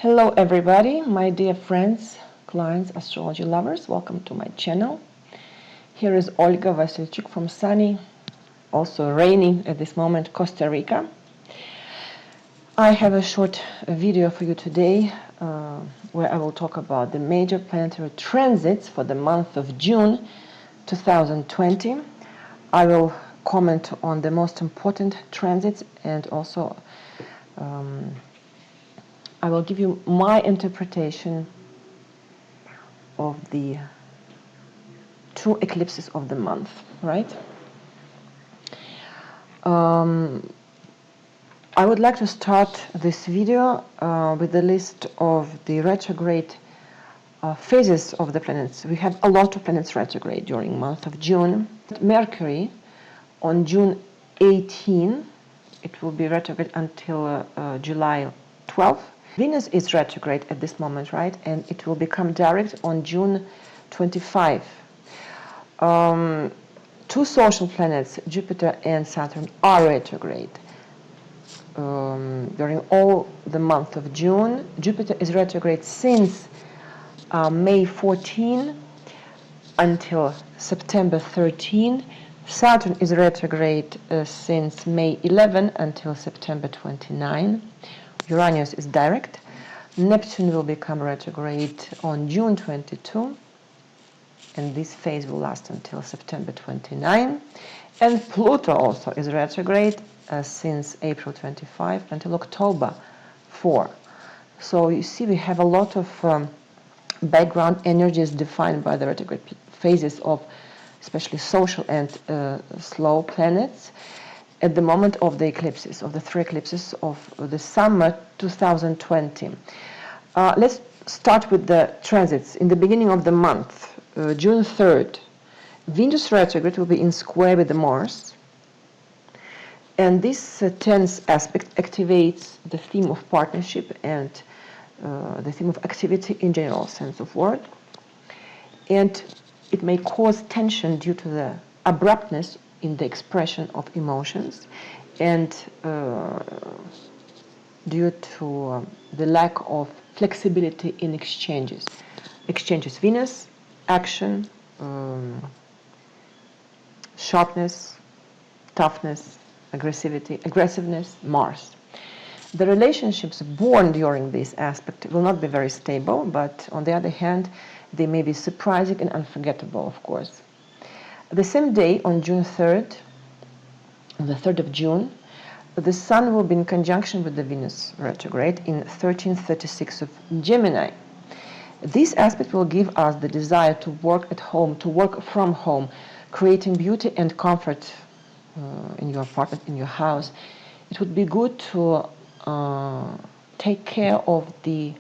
Hello everybody, my dear friends, clients, astrology lovers, welcome to my channel. Here is Olga Vasilchuk from sunny, also rainy at this moment, Costa Rica. I have a short video for you today where I will talk about the major planetary transits for the month of June 2020. I will comment on the most important transits and also I will give you my interpretation of the two eclipses of the month, right? I would like to start this video with a list of the retrograde phases of the planets. We have a lot of planets retrograde during the month of June. Mercury on June 18, it will be retrograde until July 12th. Venus is retrograde at this moment, right? And it will become direct on June 25. Two social planets, Jupiter and Saturn, are retrograde. During all the month of June, Jupiter is retrograde since May 14 until September 13. Saturn is retrograde since May 11 until September 29. Uranus is direct. Neptune will become retrograde on June 22, and this phase will last until September 29. And Pluto also is retrograde since April 25 until October 4. So you see we have a lot of background energies defined by the retrograde phases of especially social and slow planets at the moment of the eclipses, of the three eclipses of the summer 2020. Let's start with the transits. In the beginning of the month, June 3rd, Venus retrograde will be in square with the Mars. And this tense aspect activates the theme of partnership and the theme of activity in general sense of word. And it may cause tension due to the abruptness in the expression of emotions and due to the lack of flexibility in exchanges. Venus, action, sharpness, toughness, aggressiveness, Mars. The relationships born during this aspect will not be very stable, but on the other hand, they may be surprising and unforgettable, of course. The same day, on June 3rd, on the 3rd of June, the Sun will be in conjunction with the Venus retrograde in 1336 of Gemini. This aspect will give us the desire to work at home, to work from home, creating beauty and comfort in your apartment, in your house. It would be good to take care of the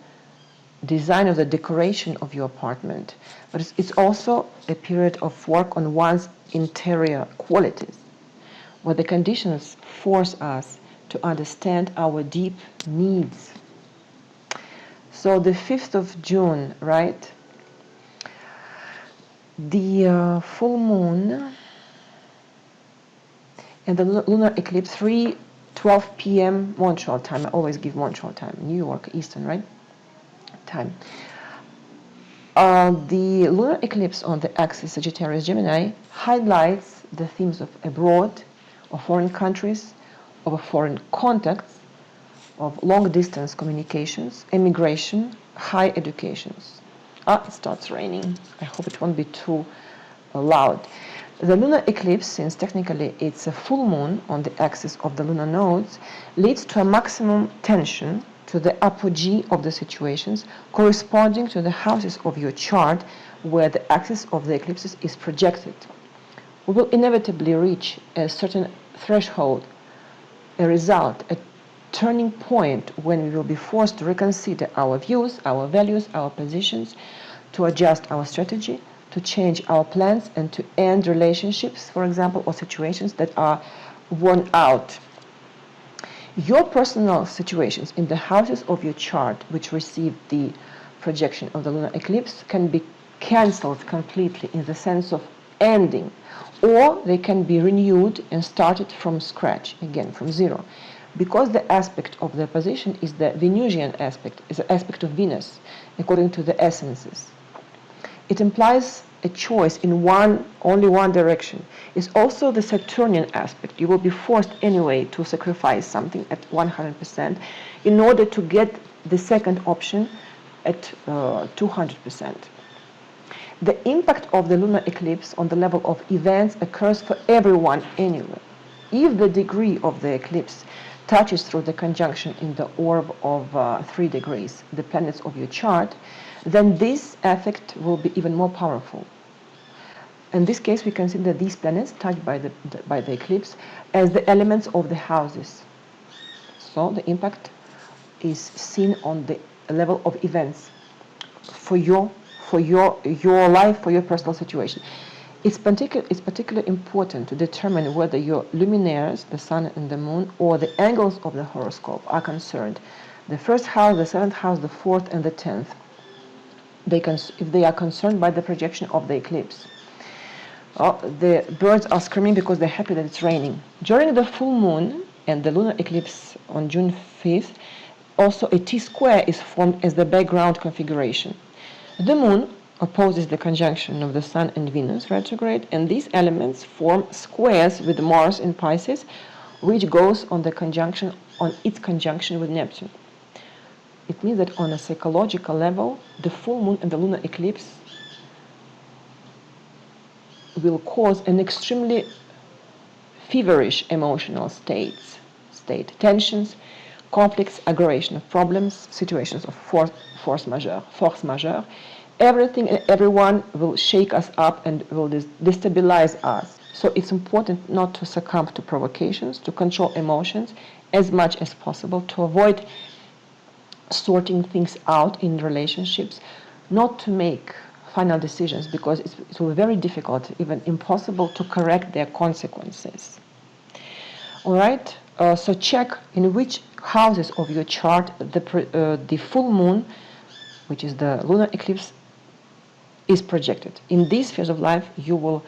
design of the decoration of your apartment, but it's also a period of work on one's interior qualities, where the conditions force us to understand our deep needs. So the 5th of June, right? The full moon and the lunar eclipse, 3:12 p.m. Montreal time. I always give Montreal time, New York, Eastern, right? Time. The lunar eclipse on the axis Sagittarius-Gemini highlights the themes of abroad, of foreign countries, of foreign contacts, of long-distance communications, immigration, high educations. It starts raining. I hope it won't be too loud. The lunar eclipse, since technically it's a full moon on the axis of the lunar nodes, leads to a maximum tension to the apogee of the situations corresponding to the houses of your chart where the axis of the eclipses is projected. We will inevitably reach a certain threshold, a result, a turning point when we will be forced to reconsider our views, our values, our positions, to adjust our strategy, to change our plans, and to end relationships, for example, or situations that are worn out. Your personal situations in the houses of your chart, which receive the projection of the lunar eclipse, can be cancelled completely in the sense of ending, or they can be renewed and started from scratch, again, from zero. because the aspect of the position is the Venusian aspect, is the aspect of Venus, according to the essences. It implies a choice in only one direction. It's also the Saturnian aspect. You will be forced anyway to sacrifice something at 100% in order to get the second option at 200%. The impact of the lunar eclipse on the level of events occurs for everyone anyway. If the degree of the eclipse touches through the conjunction in the orb of 3 degrees, the planets of your chart, then this effect will be even more powerful. In this case, we consider these planets touched by the eclipse as the elements of the houses. So the impact is seen on the level of events for your life, for your personal situation. It's particularly important to determine whether your luminaires, the sun and the moon, or the angles of the horoscope are concerned. The first house, the seventh house, the fourth, and the 10th. If they are concerned by the projection of the eclipse. The birds are screaming because they're happy that it's raining. During the full moon and the lunar eclipse on June 5th, also a T-square is formed as the background configuration. The moon opposes the conjunction of the sun and Venus retrograde, and these elements form squares with Mars in Pisces, which goes on its conjunction with Neptune. It means that on a psychological level, the full moon and the lunar eclipse will cause an extremely feverish emotional state, tensions, conflicts, aggravation of problems, situations of force majeure. Everything and everyone will shake us up and will destabilize us. So it's important not to succumb to provocations, to control emotions as much as possible, to avoid sorting things out in relationships, not to make final decisions because it will be very difficult, even impossible, to correct their consequences. All right, so check in which houses of your chart the full moon, which is the lunar eclipse, is projected. In these spheres of life, you will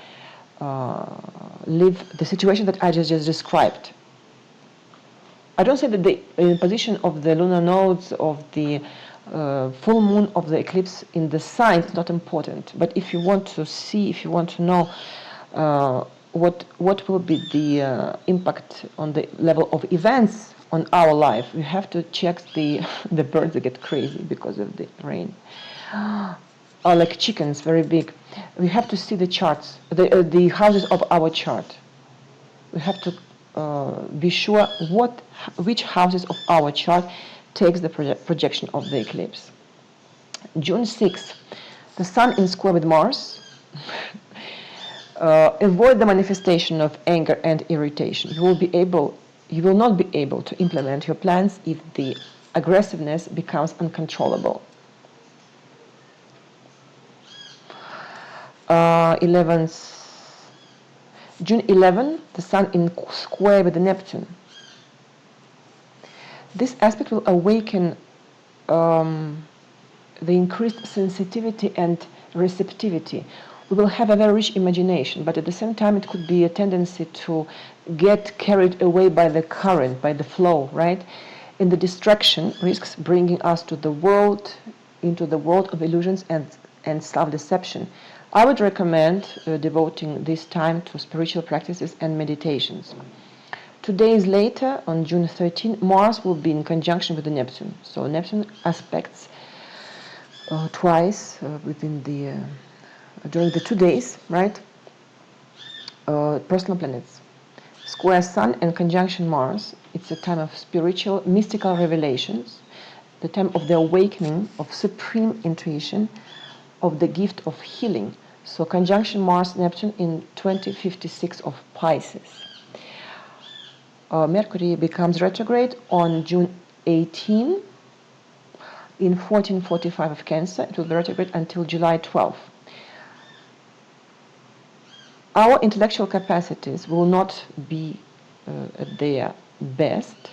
live the situation that I just described. I don't say that the position of the lunar nodes of the full moon of the eclipse in the sign is not important. But if you want to know what will be the impact on the level of events on our life, you have to check the birds that get crazy because of the rain. Are like chickens, very big. We have to see the charts, the houses of our chart. We have to be sure which houses of our chart takes the projection of the eclipse. June 6th, the sun in square with Mars. Avoid the manifestation of anger and irritation. You will not be able to implement your plans if the aggressiveness becomes uncontrollable. June 11, the sun in square with the Neptune. This aspect will awaken the increased sensitivity and receptivity. We will have a very rich imagination, but at the same time it could be a tendency to get carried away by the current, by the flow, right? And the distraction risks bringing us into the world of illusions and self-deception. I would recommend devoting this time to spiritual practices and meditations. 2 days later, on June 13, Mars will be in conjunction with the Neptune. So Neptune aspects twice during the 2 days, right? Personal planets. Square Sun and conjunction Mars. It's a time of spiritual, mystical revelations, the time of the awakening of supreme intuition, of the gift of healing. So conjunction Mars-Neptune in 2056 of Pisces. Mercury becomes retrograde on June 18 in 1445 of Cancer. It will be retrograde until July 12. Our intellectual capacities will not be at their best.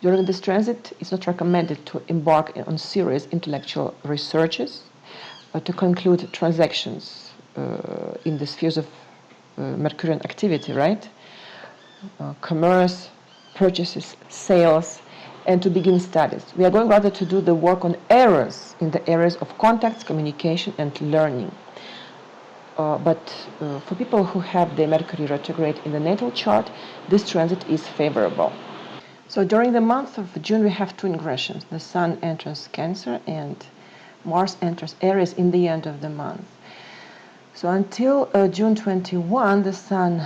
During this transit, it's not recommended to embark on serious intellectual researches, to conclude transactions in the spheres of Mercurian activity, right? Commerce, purchases, sales, and to begin studies. We are going rather to do the work on errors in the areas of contacts, communication, and learning. But for people who have the Mercury retrograde in the natal chart, this transit is favorable. So during the month of June, we have two ingressions. The Sun enters Cancer and Mars enters Aries in the end of the month. So until June 21, the Sun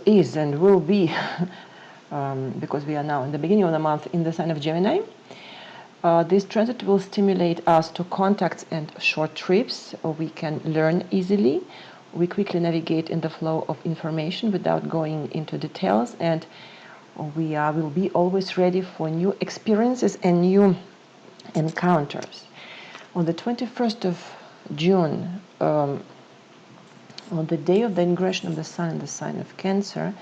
is, and will be, because we are now in the beginning of the month, in the sign of Gemini. This transit will stimulate us to contacts and short trips. We can learn easily. We quickly navigate in the flow of information without going into details, and we will be always ready for new experiences and new encounters. On the 21st of June, on the day of the ingression of the Sun in the sign of Cancer,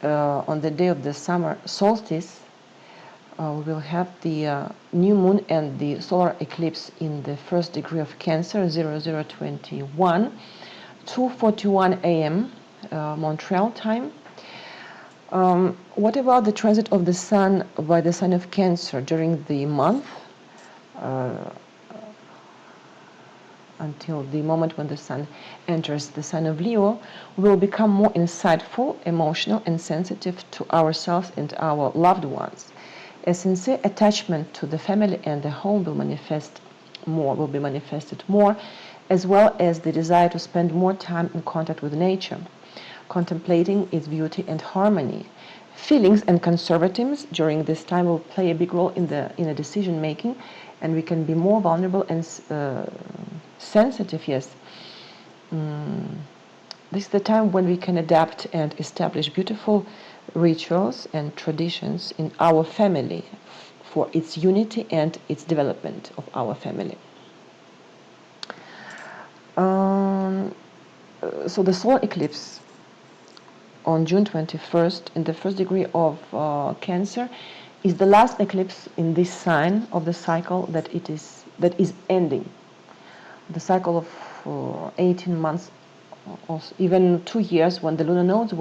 on the day of the summer solstice, we will have the new moon and the solar eclipse in the first degree of Cancer, 0021, 2:41 a.m. Montreal time. What about the transit of the Sun by the sign of Cancer during the month until the moment when the Sun enters the sign of Leo? We will become more insightful, emotional, and sensitive to ourselves and our loved ones. A sincere attachment to the family and the home will be manifested more, as well as the desire to spend more time in contact with nature, contemplating its beauty and harmony. Feelings and conservatism during this time will play a big role in a decision making, and we can be more vulnerable and sensitive. Yes, this is the time when we can adapt and establish beautiful rituals and traditions in our family for its unity and its development of our family. So the solar eclipse on June 21st in the first degree of Cancer is the last eclipse in this sign of the cycle that is ending. The cycle of 18 months, or even 2 years, when the lunar nodes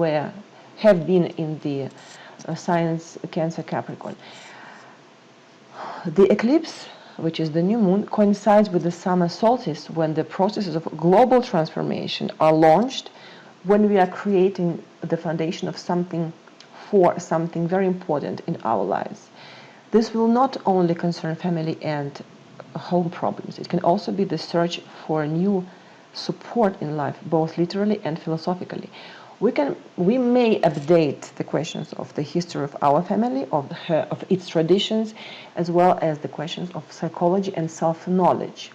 have been in the signs Cancer, Capricorn. The eclipse, which is the new moon, coincides with the summer solstice, when the processes of global transformation are launched, when we are creating the foundation of something very important in our lives. This will not only concern family and home problems. It can also be the search for new support in life, both literally and philosophically. We may update the questions of the history of our family, of its traditions, as well as the questions of psychology and self-knowledge.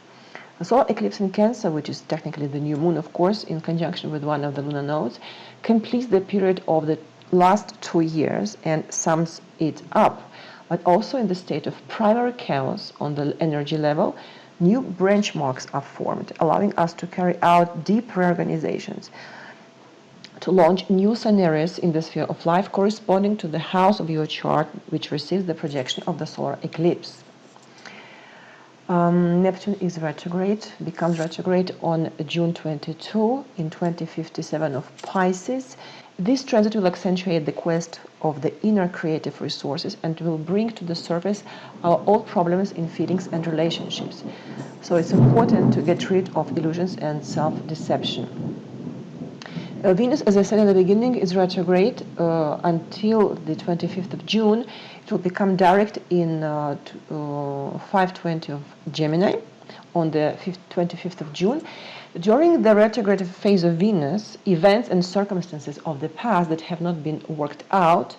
The solar eclipse in Cancer, which is technically the new moon, of course, in conjunction with one of the lunar nodes, completes the period of the last 2 years and sums it up. But also in the state of primary chaos on the energy level, new branch marks are formed, allowing us to carry out deep reorganizations, to launch new scenarios in the sphere of life corresponding to the house of your chart, which receives the projection of the solar eclipse. Neptune is retrograde, becomes retrograde on June 22 in 2057 of Pisces. This transit will accentuate the quest of the inner creative resources and will bring to the surface our old problems in feelings and relationships. So it's important to get rid of illusions and self-deception. Venus, as I said in the beginning, is retrograde until the 25th of June. It will become direct in 5:20 of Gemini on the 25th of June. During the retrograde phase of Venus, events and circumstances of the past that have not been worked out,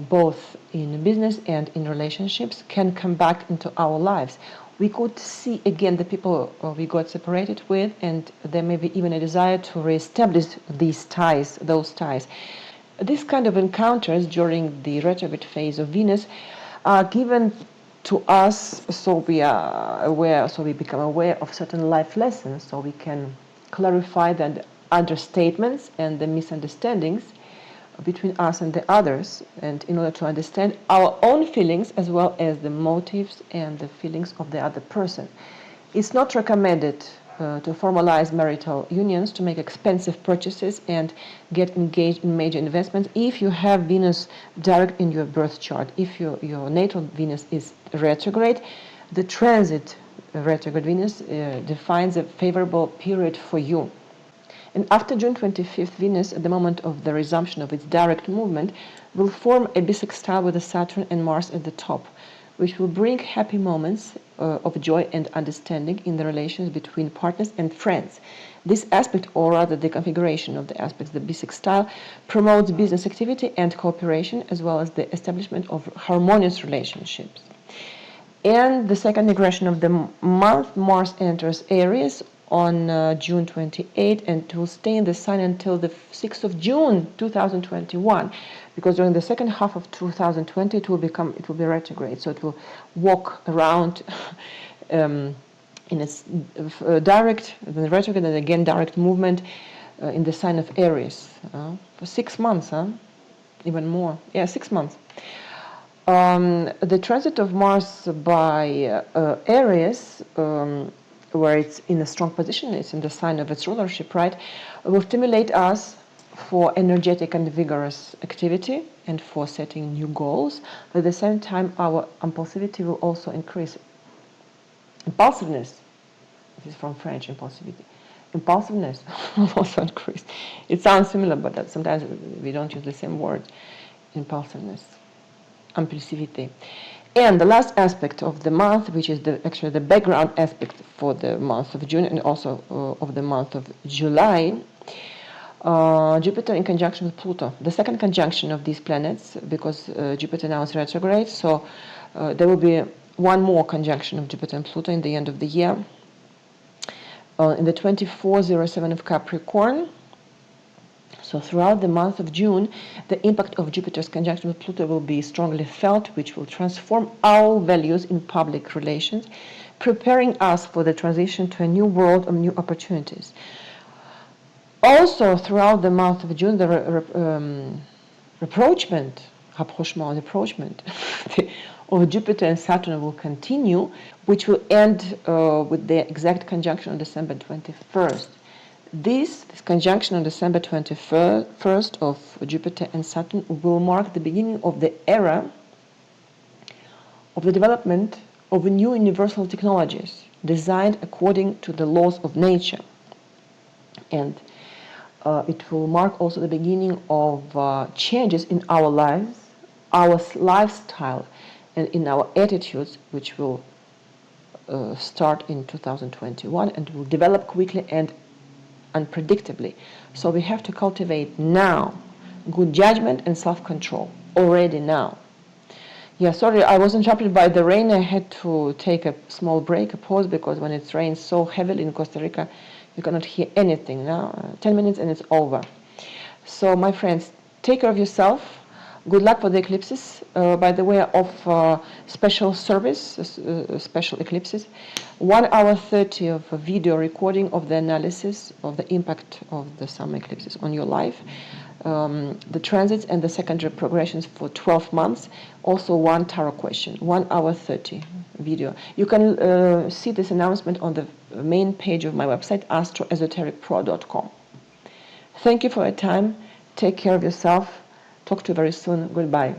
both in business and in relationships, can come back into our lives. We could see again the people we got separated with, and there may be even a desire to reestablish those ties. These kind of encounters during the retrograde phase of Venus are given to us so we become aware of certain life lessons, so we can clarify the understatements and the misunderstandings between us and the others, and in order to understand our own feelings as well as the motives and the feelings of the other person. It's not recommended to formalize marital unions, to make expensive purchases, and get engaged in major investments. If you have Venus direct in your birth chart, if your natal Venus is retrograde, the transit retrograde Venus defines a favorable period for you. And after June 25th, Venus, at the moment of the resumption of its direct movement, will form a bisextile with the Saturn and Mars at the top, which will bring happy moments of joy and understanding in the relations between partners and friends. This aspect, or rather the configuration of the aspects, the bisextile, promotes business activity and cooperation, as well as the establishment of harmonious relationships. And the second aggression of the month, Mars enters Aries on June 28, and it will stay in the sign until the 6th of June 2021, because during the second half of 2020 it will be retrograde, so it will walk around in its direct, retrograde, and again direct movement in the sign of Aries for 6 months, even more, 6 months. The transit of Mars by Aries, where it's in a strong position, it's in the sign of its rulership, right, will stimulate us for energetic and vigorous activity and for setting new goals. But at the same time, our impulsivity will also increase. Impulsiveness, this is from French, impulsivity. Impulsiveness will also increase. It sounds similar, but sometimes we don't use the same word. Impulsiveness. Impulsivity. And the last aspect of the month, which is actually the background aspect for the month of June and also of the month of July, Jupiter in conjunction with Pluto. The second conjunction of these planets, because Jupiter now is retrograde, so there will be one more conjunction of Jupiter and Pluto in the end of the year. In the 2407 of Capricorn. So throughout the month of June, the impact of Jupiter's conjunction with Pluto will be strongly felt, which will transform our values in public relations, preparing us for the transition to a new world of new opportunities. Also, throughout the month of June, the rapprochement of Jupiter and Saturn will continue, which will end with the exact conjunction on December 21st. This conjunction on December 21st of Jupiter and Saturn will mark the beginning of the era of the development of new universal technologies designed according to the laws of nature. And it will mark also the beginning of changes in our lives, our lifestyle, and in our attitudes, which will start in 2021 and will develop quickly and unpredictably. So we have to cultivate now good judgment and self-control already now. Yeah, sorry, I was interrupted by the rain. I had to take a small break, a pause, because when it rains so heavily in Costa Rica, you cannot hear anything now. 10 minutes and it's over. So my friends, take care of yourself. Good luck for the eclipses. By the way of special service, special eclipses, 1 hour 30 of a video recording of the analysis of the impact of the summer eclipses on your life, the transits and the secondary progressions for 12 months, also 1 tarot question, 1 hour 30 video. You can see this announcement on the main page of my website, astroesotericpro.com. Thank you for your time. Take care of yourself. Talk to you very soon. Goodbye.